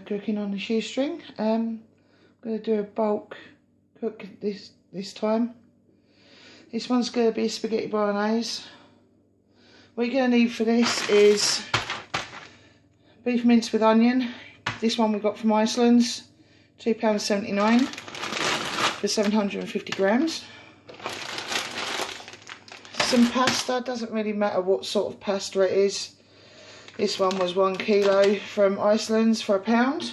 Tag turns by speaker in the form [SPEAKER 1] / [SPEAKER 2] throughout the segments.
[SPEAKER 1] cooking on the shoestring. I'm going to do a bulk cook this time. This one's going to be spaghetti bolognese. What you're going to need for this is beef mince with onion. This one we got from Iceland's, £2.79 for 750 grams. Some pasta, doesn't really matter what sort of pasta it is. This one was 1 kilo from Iceland's for £1.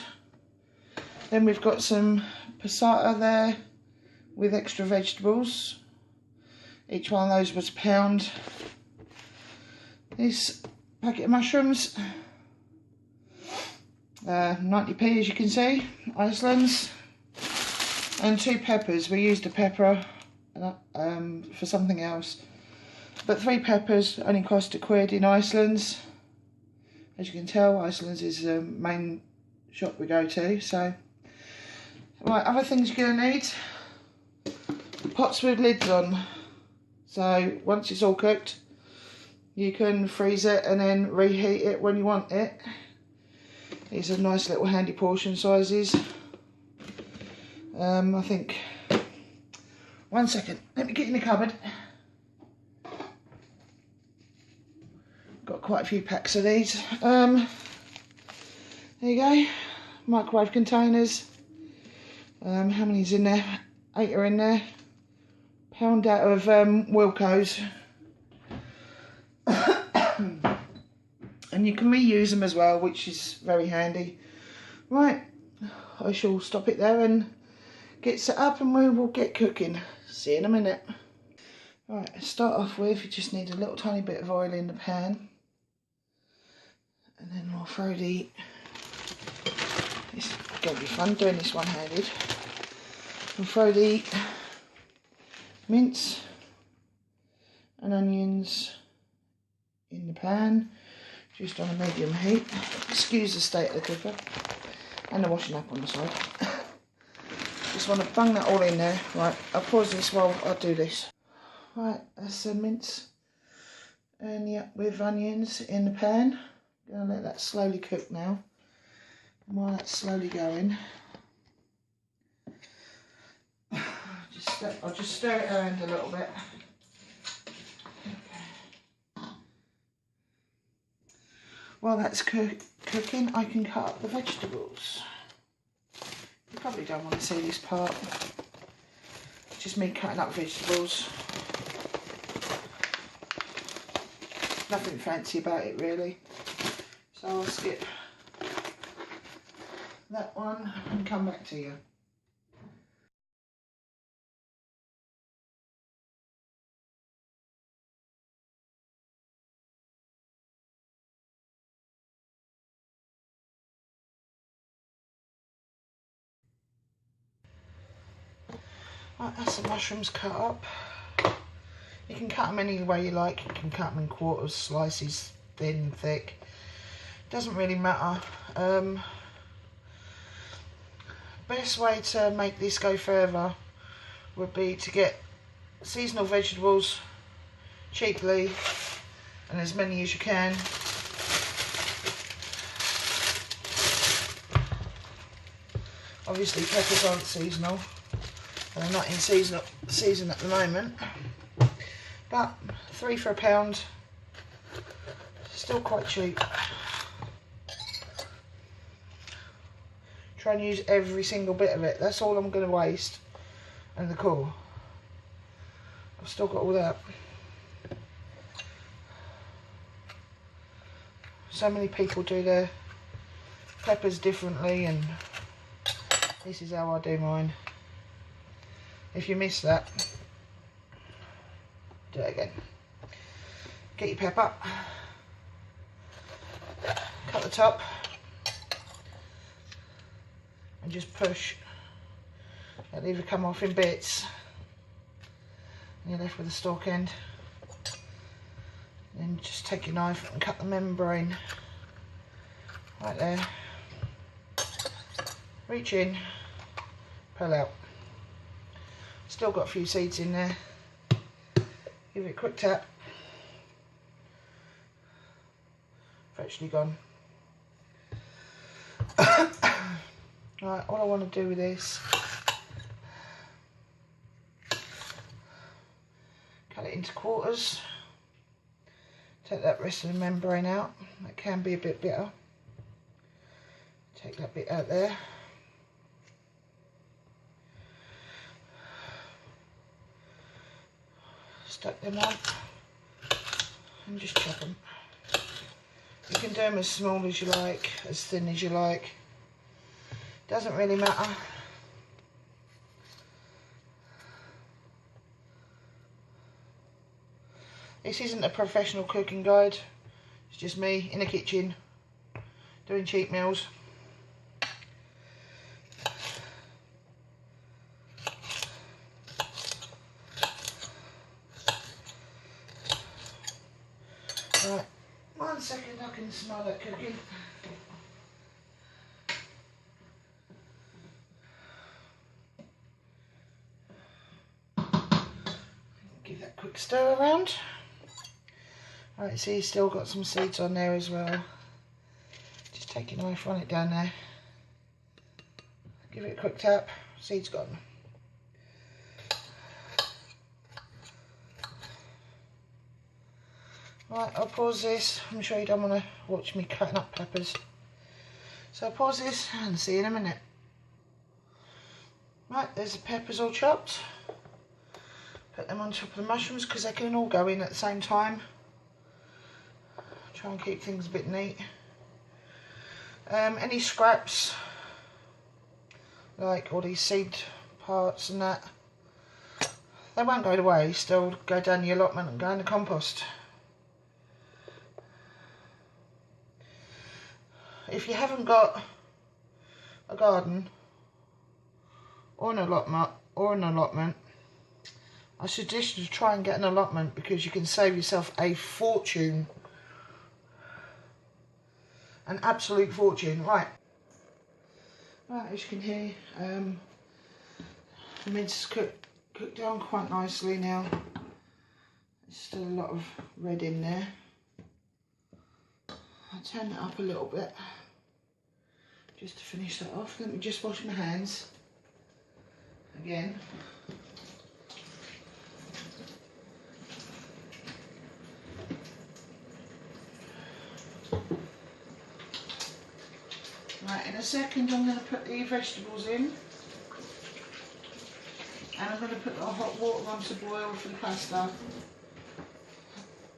[SPEAKER 1] Then we've got some passata there with extra vegetables. Each one of those was £1. This packet of mushrooms, 90p as you can see, Iceland's. And 2 peppers. We used a pepper for something else. But 3 peppers only cost £1 in Iceland's. As you can tell, Iceland's is the main shop we go to. So, right, other things you're going to need. Pots with lids on. So, once it's all cooked, you can freeze it and then reheat it when you want it. These are nice little handy portion sizes. I think, 1 second, let me get in the cupboard. Got quite a few packs of these. There you go, microwave containers. How many's in there? 8 are in there. £1 out of Wilko's. And you can reuse them as well, which is very handy. Right, I shall stop it there and get set up and we will get cooking. See you in a minute. Right, to start off with, you just need a little tiny bit of oil in the pan. And then we'll throw the... It's going to be fun doing this one-handed. We'll throw the mince and onions in the pan, just on a medium heat. Excuse the state of the cooker and the washing up on the side. Just want to bung that all in there. Right, I'll pause this while I do this. Right, that's the mince and yeah, with onions in the pan. Gonna let that slowly cook now. And while that's slowly going, I'll just stir it around a little bit. While that's cooking, I can cut up the vegetables. You probably don't want to see this part. It's just me cutting up vegetables. Nothing fancy about it really. So I'll skip that one and come back to you. Right, that's the mushrooms cut up. You can cut them any way you like. You can cut them in quarters, slices, thin, thick. Doesn't really matter. Best way to make this go further would be to get seasonal vegetables cheaply, and as many as you can. Obviously peppers aren't seasonal. They're not in season at the moment, but 3 for £1, still quite cheap. Try and use every single bit of it. That's all I'm going to waste, and the core. I've still got all that. So many people do their peppers differently, and this is how I do mine. If you miss that, do it again. Get your pepper, cut the top, and just push. It'll either come off in bits, and you're left with the stalk end. Then just take your knife and cut the membrane right there. Reach in, pull out. Still got a few seeds in there. Give it a quick tap. Virtually gone. Right, all I want to do with this, cut it into quarters, take that rest of the membrane out, that can be a bit bitter, take that bit out there. Stack them on and just chop them. You can do them as small as you like, as thin as you like, doesn't really matter. This isn't a professional cooking guide, it's just me in the kitchen doing cheap meals. Right, 1 second, I can smell that cooking. Give that a quick stir around. Right, see, you've still got some seeds on there as well. Just take your knife, run it down there. Give it a quick tap, seeds gone. Right, I'll pause this. I'm sure you don't want to watch me cutting up peppers. So I'll pause this and see you in a minute. Right, there's the peppers all chopped. Put them on top of the mushrooms because they can all go in at the same time. Try and keep things a bit neat. Any scraps, like all these seed parts and that, they won't go to waste. They'll go down the allotment and go in the compost. If you haven't got a garden or an allotment, I suggest you try and get an allotment because you can save yourself a fortune. An absolute fortune. Right, as you can hear, the mince is cooked down quite nicely now. There's still a lot of red in there. I'll turn it up a little bit just to finish that off. Let me just wash my hands again. Right, in a second I'm going to put the vegetables in, and I'm going to put the hot water on to boil for the pasta.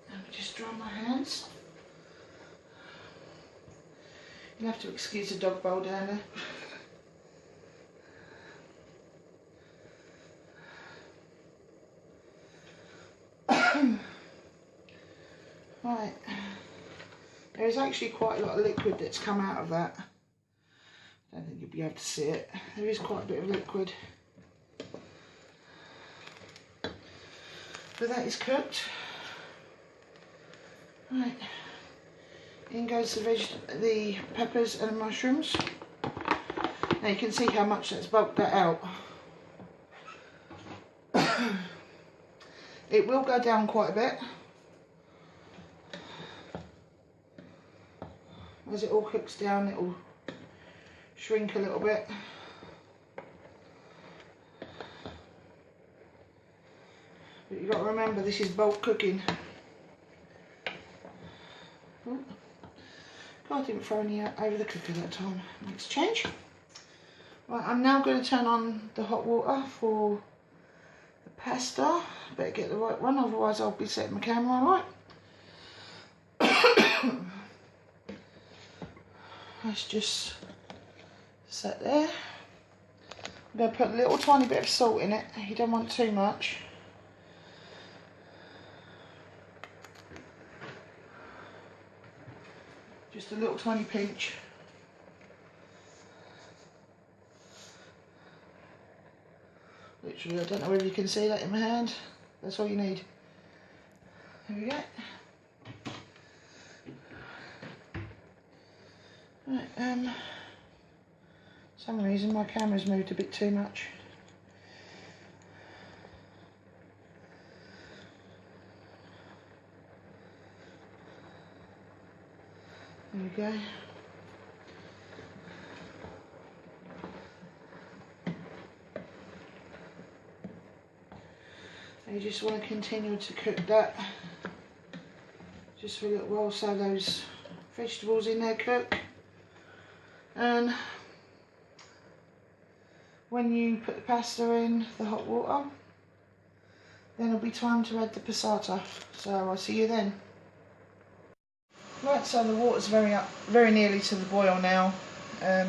[SPEAKER 1] Let me just dry my hands. You'll have to excuse the dog bowl down there. Right, there's actually quite a lot of liquid that's come out of that. I don't think you'll be able to see it. There is quite a bit of liquid. But that is cooked. Right, in goes the peppers and the mushrooms. Now you can see how much that's bulked that out. It will go down quite a bit as it all cooks down. It will shrink a little bit. But you've got to remember, this is bulk cooking. Oh, God, I didn't throw any over the cooker that time. Makes a change. Right, I'm now going to turn on the hot water for the pasta. Better get the right one, otherwise I'll be setting my camera on right. Let's just set there. I'm going to put a little tiny bit of salt in it. You don't want too much. Just a little tiny pinch. Literally, I don't know whether you can see that in my hand. That's all you need. There we go. Right, for some reason my camera's moved a bit too much. There we go. You just want to continue to cook that just for a little while so those vegetables in there cook. And when you put the pasta in the hot water, then it'll be time to add the passata. So I'll see you then. Right, so the water's very nearly to the boil now. As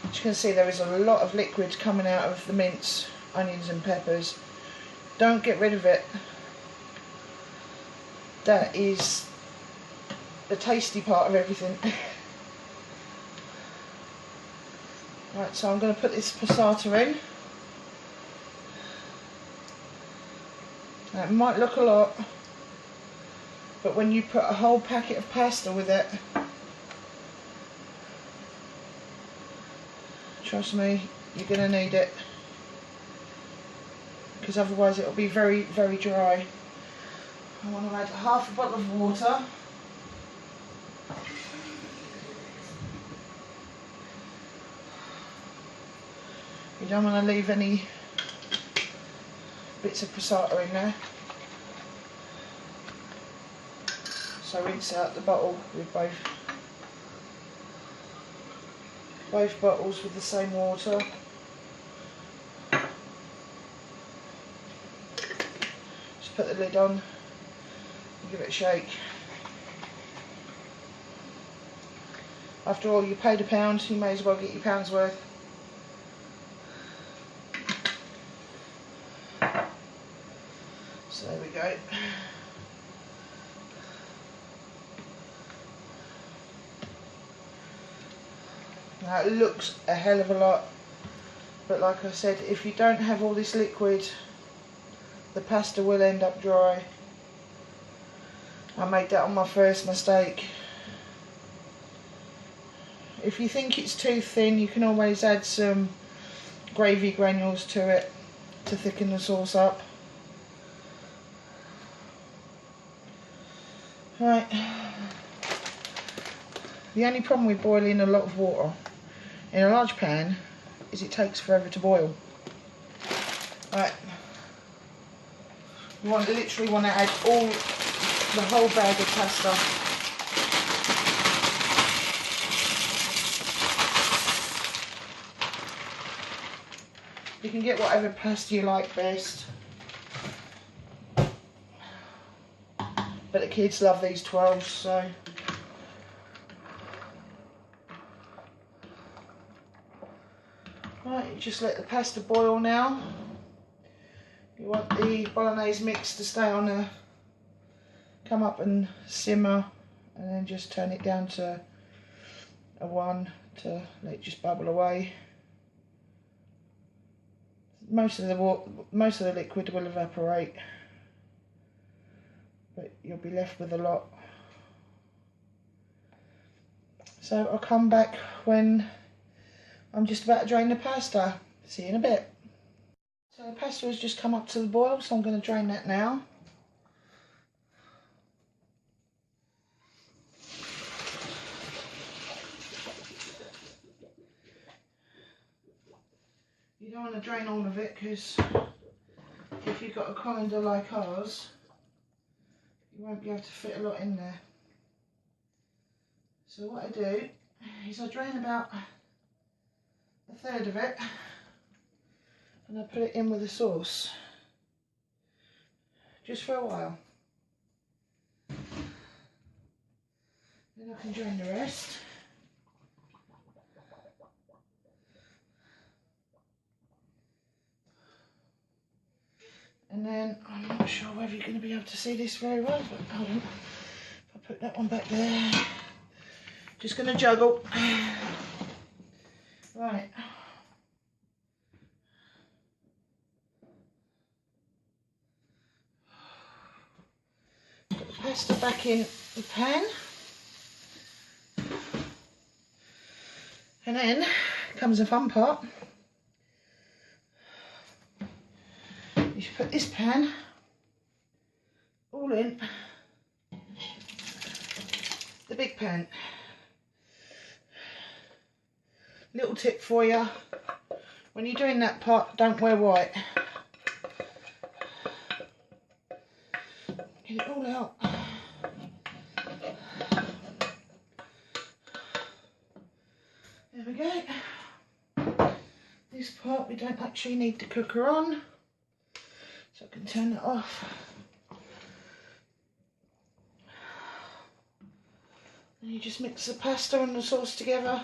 [SPEAKER 1] you can see, there is a lot of liquid coming out of the mince, onions and peppers. Don't get rid of it. That is the tasty part of everything. Right, so I'm going to put this passata in. Now, it might look a lot, but when you put a whole packet of pasta with it, trust me, you're going to need it, because otherwise it'll be very, very dry. I want to add half a bottle of water. You don't want to leave any bits of passata in there. So rinse out the bottle with both bottles with the same water. Just put the lid on and give it a shake. After all, you paid £1, you may as well get your pound's worth. So there we go. Now it looks a hell of a lot, but like I said, if you don't have all this liquid, the pasta will end up dry. I made that on my first mistake. If you think it's too thin, you can always add some gravy granules to it to thicken the sauce up. Right. The only problem with boiling a lot of water in a large pan is it takes forever to boil. Right. You literally want to add the whole bag of pasta. You can get whatever pasta you like best. But the kids love these 12s, so. Right, you just let the pasta boil now. You want the Bolognese mix to stay on come up and simmer, and then just turn it down to a 1 to let it just bubble away. Most of the liquid will evaporate, but you'll be left with a lot. So I'll come back when I'm just about to drain the pasta. See you in a bit. So the pasta has just come up to the boil, so I'm going to drain that now. You don't want to drain all of it, because if you've got a colander like ours, you won't be able to fit a lot in there. So what I do is I drain about a third of it, and I put it in with the sauce, just for a while. Then I can drain the rest. And then, I'm not sure whether you're going to be able to see this very well, but hold on. If I put that one back there, just going to juggle. Right. Put the pasta back in the pan. And then comes the fun part. You should put this pan all in the big pan. Little tip for you, when you're doing that part, don't wear white. Get it all out. There we go. This part we don't actually need the cooker on, so I can turn it off. And you just mix the pasta and the sauce together.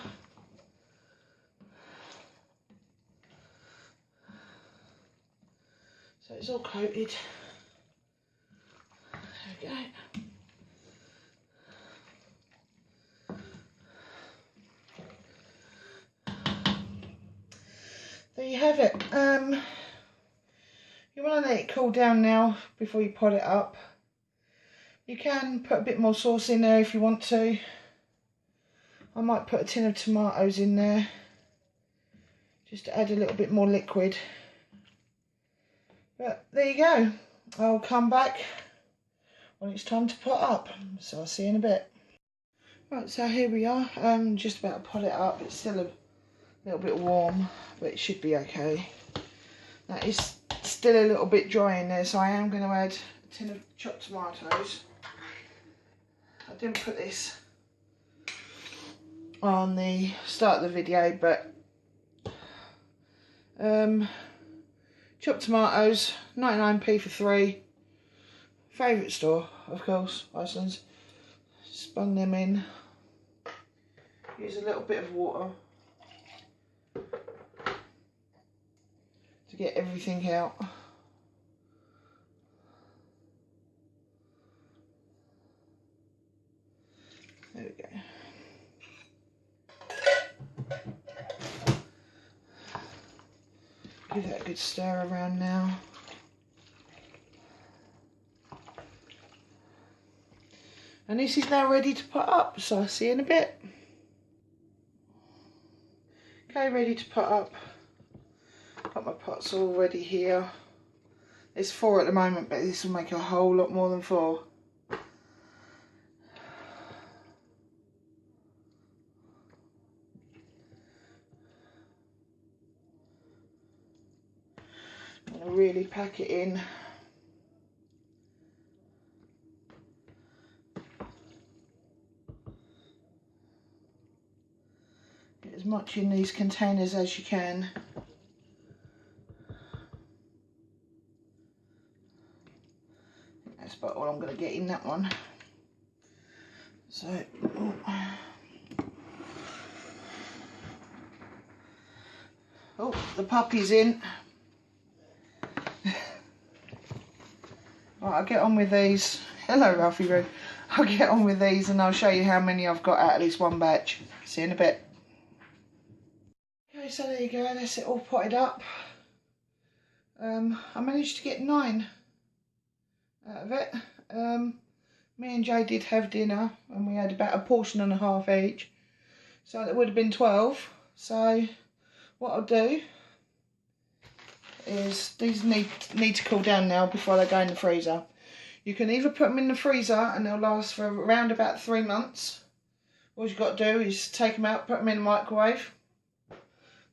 [SPEAKER 1] So it's all coated. There we go. There you have it. You want to let it cool down now before you pot it up. You can put a bit more sauce in there if you want to. I might put a tin of tomatoes in there just to add a little bit more liquid. But there you go. I'll come back when it's time to pot up. So I'll see you in a bit. Right, so here we are. Just about to pot it up. It's still a little bit warm, but it should be okay. Now it's still a little bit dry in there, so I am going to add a tin of chopped tomatoes. I didn't put this on the start of the video, but chopped tomatoes, 99p for 3. Favourite store, of course, Iceland's. Spun them in. Use a little bit of water to get everything out. There we go. Give that a good stir around now. And this is now ready to pot up, so I'll see you in a bit. Okay, ready to pot up. Got my pots all ready here. There's 4 at the moment, but this will make a whole lot more than 4. I'm going to really pack it in. Get as much in these containers as you can. That's about all I'm going to get in that one. So, oh, the puppy's in. Right, I'll get on with these. Hello, Ralphie Roo. I'll get on with these and I'll show you how many I've got out of this one batch. See you in a bit. Okay, so there you go. That's it all potted up. I managed to get 9 out of it. Me and Jay did have dinner and we had about a portion and a half each. So that would have been 12. So what I'll do is these need to cool down now before they go in the freezer. You can either put them in the freezer and they'll last for around about 3 months. All you've got to do is take them out, put them in the microwave,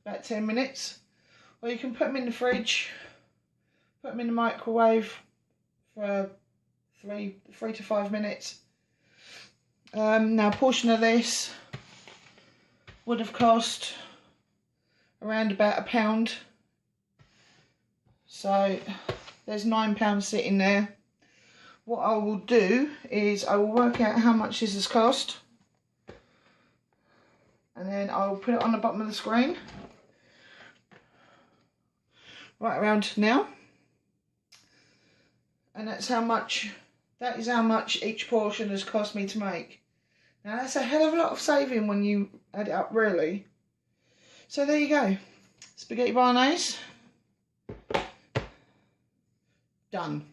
[SPEAKER 1] about 10 minutes. Or you can put them in the fridge, put them in the microwave for 3 to 5 minutes. Now a portion of this would have cost around about £1. So there's £9 sitting there. What I will do is I will work out how much this has cost and then I will put it on the bottom of the screen right around now, and that is how much each portion has cost me to make. Now that's a hell of a lot of saving when you add it up, really. So there you go, spaghetti bolognese done.